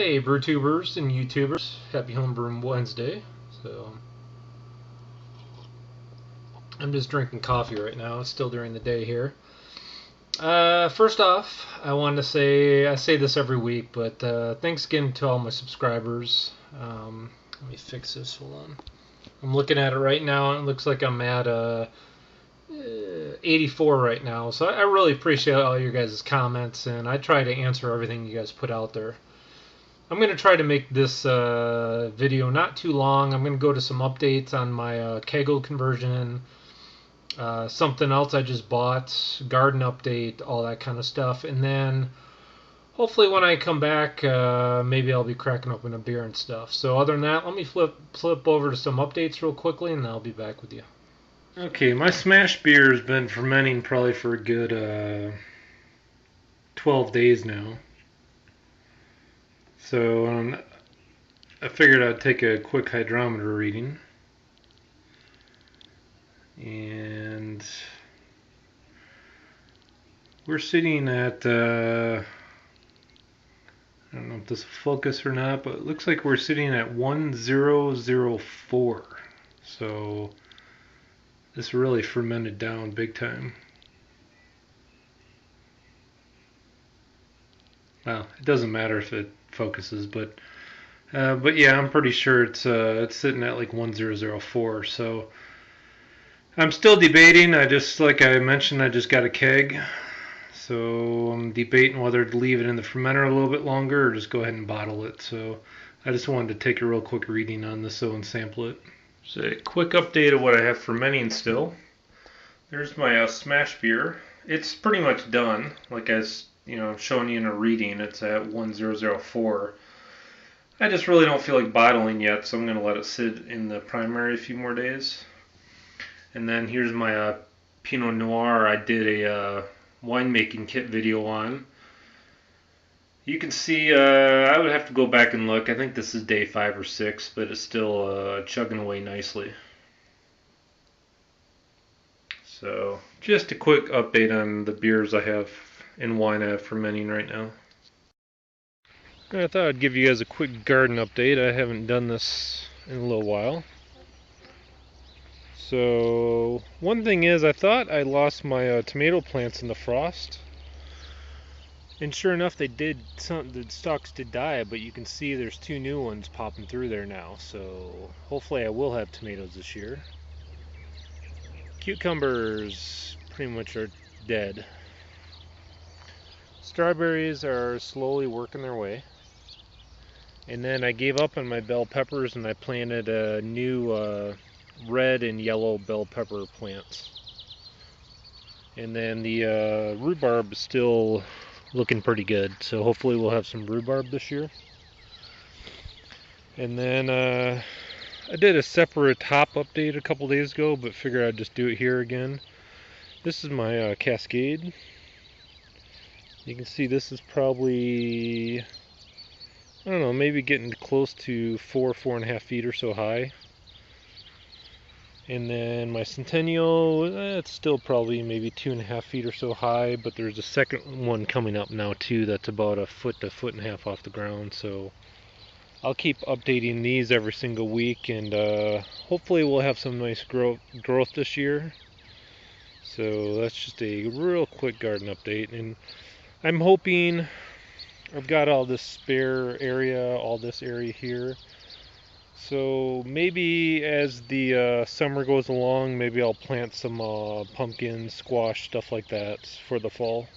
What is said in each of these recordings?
Hey, BrewTubers and YouTubers, happy Homebrew Wednesday. So, I'm just drinking coffee right now. It's still during the day here. First off, I wanted to say, I say this every week, but thanks again to all my subscribers. Let me fix this, hold on. I'm looking at it right now, and it looks like I'm at 84 right now. So I really appreciate all your guys' comments, and I try to answer everything you guys put out there. I'm going to try to make this video not too long. I'm going to go to some updates on my Keggle conversion, something else I just bought, garden update, all that kind of stuff. And then hopefully when I come back, maybe I'll be cracking open a beer and stuff. So other than that, let me flip over to some updates real quickly, and I'll be back with you. Okay, my smash beer has been fermenting probably for a good 12 days now. So I figured I'd take a quick hydrometer reading, and we're sitting at I don't know if this will focus or not, but it looks like we're sitting at 1004. So this really fermented down big time. Well, it doesn't matter if it focuses, but yeah, I'm pretty sure it's sitting at like 1004. So I'm still debating. Like I mentioned, I just got a keg, so I'm debating whether to leave it in the fermenter a little bit longer or just go ahead and bottle it. So I just wanted to take a real quick reading on this and sample it. So a quick update of what I have fermenting still. There's my smash beer. It's pretty much done. Like I was showing you in a reading, it's at 1004. I just really don't feel like bottling yet, so I'm going to let it sit in the primary a few more days. And then here's my Pinot Noir I did a winemaking kit video on. You can see, I would have to go back and look. I think this is day 5 or 6, but it's still chugging away nicely. So just a quick update on the beers I have in wine I have fermenting right now. I thought I'd give you guys a quick garden update. I haven't done this in a little while. So one thing is, I thought I lost my tomato plants in the frost, and sure enough they did. The stalks did die, but you can see there's 2 new ones popping through there now, so hopefully I will have tomatoes this year. Cucumbers pretty much are dead. Strawberries are slowly working their way. And then I gave up on my bell peppers and I planted a new red and yellow bell pepper plants. And then the rhubarb is still looking pretty good, so hopefully we'll have some rhubarb this year. And then I did a separate hop update a couple days ago, but figured I'd just do it here again. This is my Cascade. You can see this is probably, I don't know, maybe getting close to 4.5 feet or so high. And then my Centennial, it's still probably maybe 2.5 feet or so high, but there's a second one coming up now too that's about a foot to 1.5 feet off the ground. So I'll keep updating these every single week, and hopefully we'll have some nice growth this year. So that's just a real quick garden update, and I'm hoping I've got all this spare area, all this area here. So maybe as the summer goes along, maybe I'll plant some pumpkins, squash, stuff like that for the fall.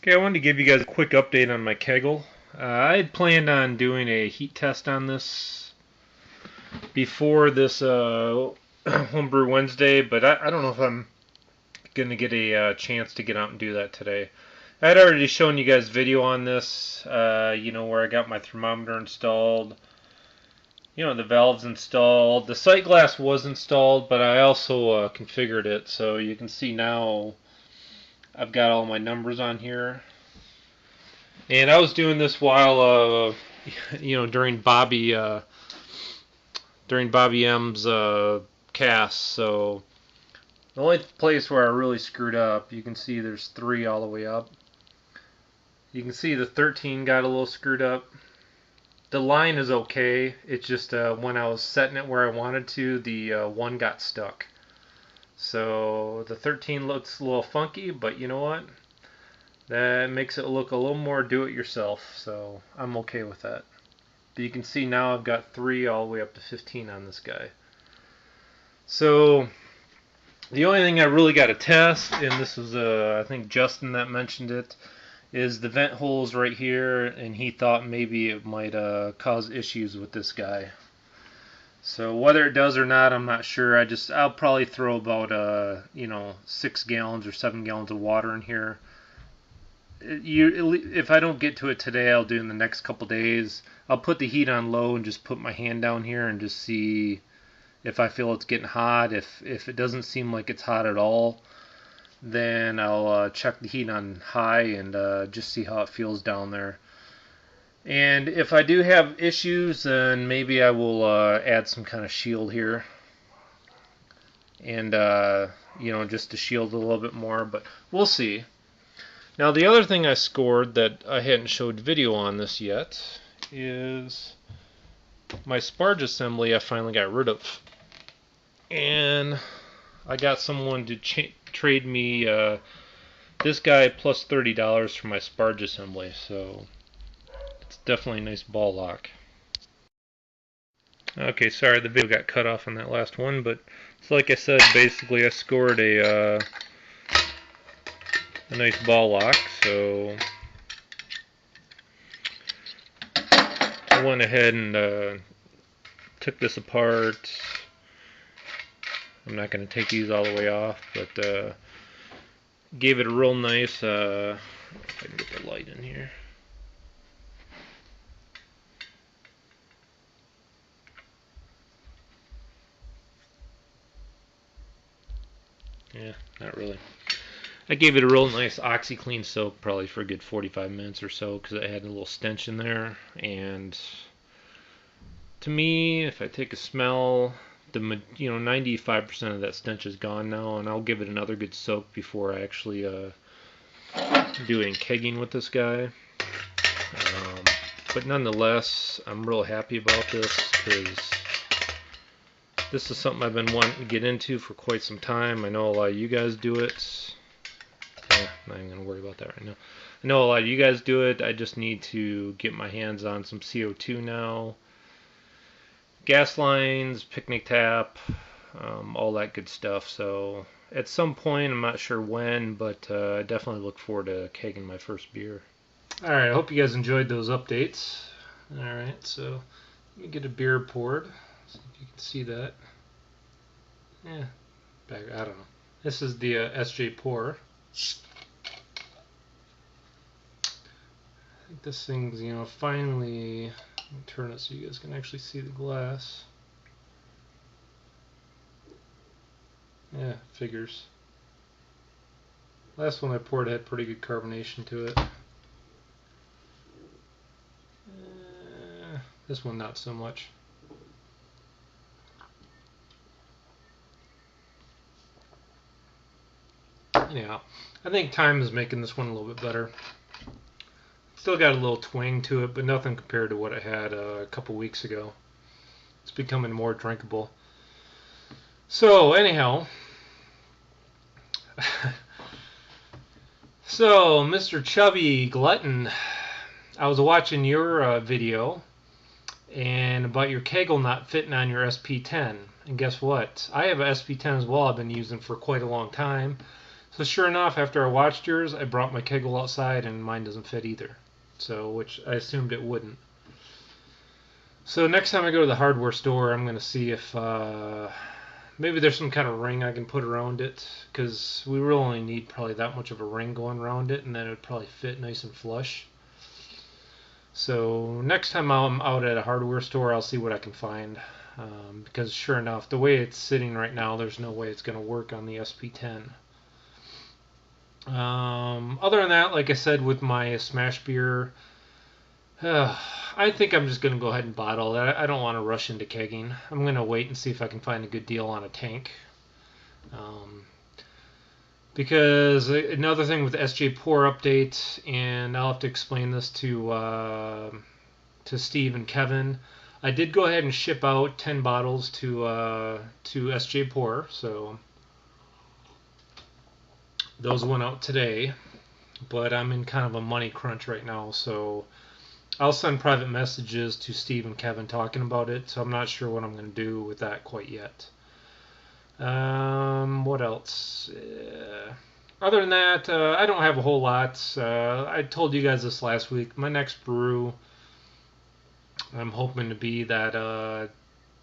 Okay, I wanted to give you guys a quick update on my Keggle. I had planned on doing a heat test on this before this Homebrew Wednesday, but I don't know if I'm going to get a chance to get out and do that today. I had already shown you guys video on this, where I got my thermometer installed, the valves installed. The sight glass was installed, but I also configured it, so you can see now I've got all my numbers on here. And I was doing this while, during Bobby M's cast, so the only place where I really screwed up, you can see there's 3 all the way up. You can see the 13 got a little screwed up. The line is okay. It's just when I was setting it where I wanted to, the one got stuck. So the 13 looks a little funky, but you know what? That makes it look a little more do-it-yourself, so I'm okay with that. But you can see now I've got 3 all the way up to 15 on this guy. So the only thing I really got to test, and this was I think Justin that mentioned it, is the vent holes right here, and he thought maybe it might cause issues with this guy. So whether it does or not, I'm not sure. I'll probably throw about 6 gallons or 7 gallons of water in here. If I don't get to it today, I'll do it in the next couple days. I'll put the heat on low and just put my hand down here and just see if I feel it's getting hot. If it doesn't seem like it's hot at all, then I'll check the heat on high and just see how it feels down there. And if I do have issues, then maybe I will add some kind of shield here, and just to shield a little bit more. But we'll see. Now the other thing I scored that I hadn't showed video on this yet is my sparge assembly. I finally got rid of, and I got someone to trade me this guy plus $30 for my sparge assembly. So it's definitely a nice ball lock. Okay, sorry the video got cut off on that last one, but so like I said, basically I scored a nice ball lock. So I went ahead and took this apart. I'm not going to take these all the way off, but gave it a real nice, if I can get the light in here. Yeah, not really. I gave it a real nice OxyClean soak, probably for a good 45 minutes or so, because it had a little stench in there. And to me, if I take a smell, 95% of that stench is gone now, and I'll give it another good soak before I actually do any kegging with this guy. But nonetheless, I'm real happy about this, because this is something I've been wanting to get into for quite some time. I know a lot of you guys do it. I'm not even going to worry about that right now. I know a lot of you guys do it. I just need to get my hands on some CO2 now. Gas lines, picnic tap, all that good stuff. So at some point, I'm not sure when, but I definitely look forward to kegging my first beer. Alright, I hope you guys enjoyed those updates. Alright, so let me get a beer poured. So if you can see that. Yeah, I don't know. This is the Sjporr. I think this thing's, finally, let me turn it so you guys can actually see the glass. Yeah, figures. Last one I poured had pretty good carbonation to it. This one not so much. Anyhow, I think time is making this one a little bit better. Still got a little twang to it, but nothing compared to what I had a couple weeks ago. It's becoming more drinkable. So, anyhow. So, Mr. Chubby Glutton, I was watching your video and about your Keggle not fitting on your SP10. And guess what? I have a SP10 as well I've been using for quite a long time. So sure enough, after I watched yours, I brought my Keggle outside and mine doesn't fit either. So, which I assumed it wouldn't. So next time I go to the hardware store, I'm going to see if maybe there's some kind of ring I can put around it, because we really only need probably that much of a ring going around it, and then it would probably fit nice and flush. So next time I'm out at a hardware store, I'll see what I can find, because sure enough, the way it's sitting right now, there's no way it's going to work on the SP10. Other than that, like I said, with my smash beer, I think I'm just going to go ahead and bottle it. I don't want to rush into kegging. I'm going to wait and see if I can find a good deal on a tank. Because another thing with the Sjporr update, and I'll have to explain this to Steve and Kevin. I did go ahead and ship out 10 bottles to Sjporr, so those went out today. But I'm in kind of a money crunch right now, so I'll send private messages to Steve and Kevin talking about it. So I'm not sure what I'm going to do with that quite yet. What else? Other than that, I don't have a whole lot. I told you guys this last week. My next brew, I'm hoping to be that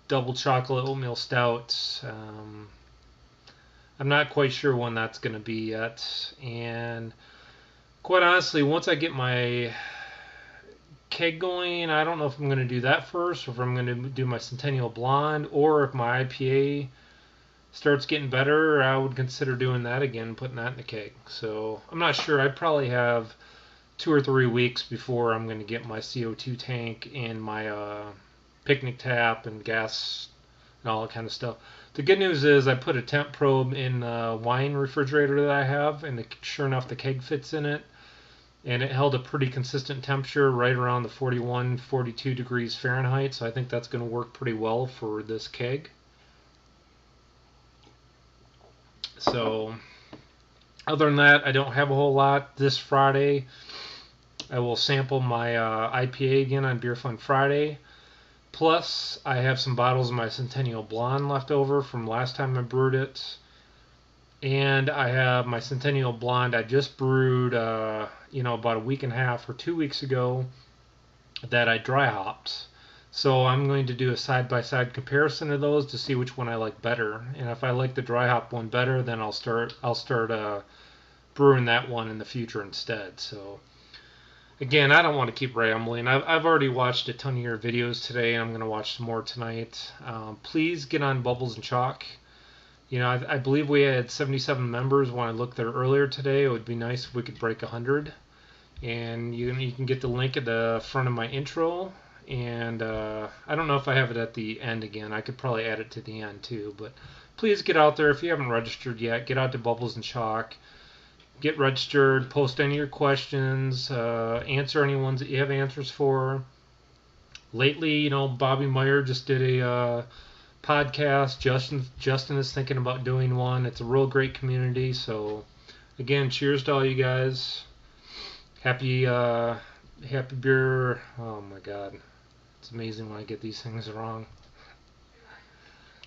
double chocolate oatmeal stout. I'm not quite sure when that's going to be yet. And quite honestly, once I get my keg going, I don't know if I'm going to do that first, or if I'm going to do my Centennial Blonde, or if my IPA starts getting better, I would consider doing that again, putting that in the keg. So I'm not sure. I probably have 2 or 3 weeks before I'm going to get my CO2 tank and my picnic tap and gas and all that kind of stuff. The good news is I put a temp probe in the wine refrigerator that I have, and sure enough, the keg fits in it. And it held a pretty consistent temperature right around the 41, 42 degrees Fahrenheit. So I think that's going to work pretty well for this keg. So, other than that, I don't have a whole lot. This Friday, I will sample my IPA again on Beer Fun Friday. Plus, I have some bottles of my Centennial Blonde left over from last time I brewed it. And I have my Centennial Blonde I just brewed, about a week and a half or 2 weeks ago that I dry hopped. So I'm going to do a side-by-side comparison of those to see which one I like better. And if I like the dry hop one better, then I'll start brewing that one in the future instead. So again, I don't want to keep rambling. I've already watched a ton of your videos today, and I'm going to watch some more tonight. Please get on Bubbles and Chalk. I believe we had 77 members when I looked there earlier today. It would be nice if we could break 100. And you can get the link at the front of my intro. And I don't know if I have it at the end again. I could probably add it to the end too. But please get out there. If you haven't registered yet, get out to Bubbles and Chalk. Get registered. Post any of your questions. Answer any ones that you have answers for. Lately, Bobby Meyer just did a podcast. Justin is thinking about doing one. It's a real great community. So, again, cheers to all you guys. Happy beer. Oh my God. It's amazing when I get these things wrong.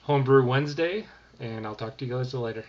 Homebrew Wednesday, and I'll talk to you guys later.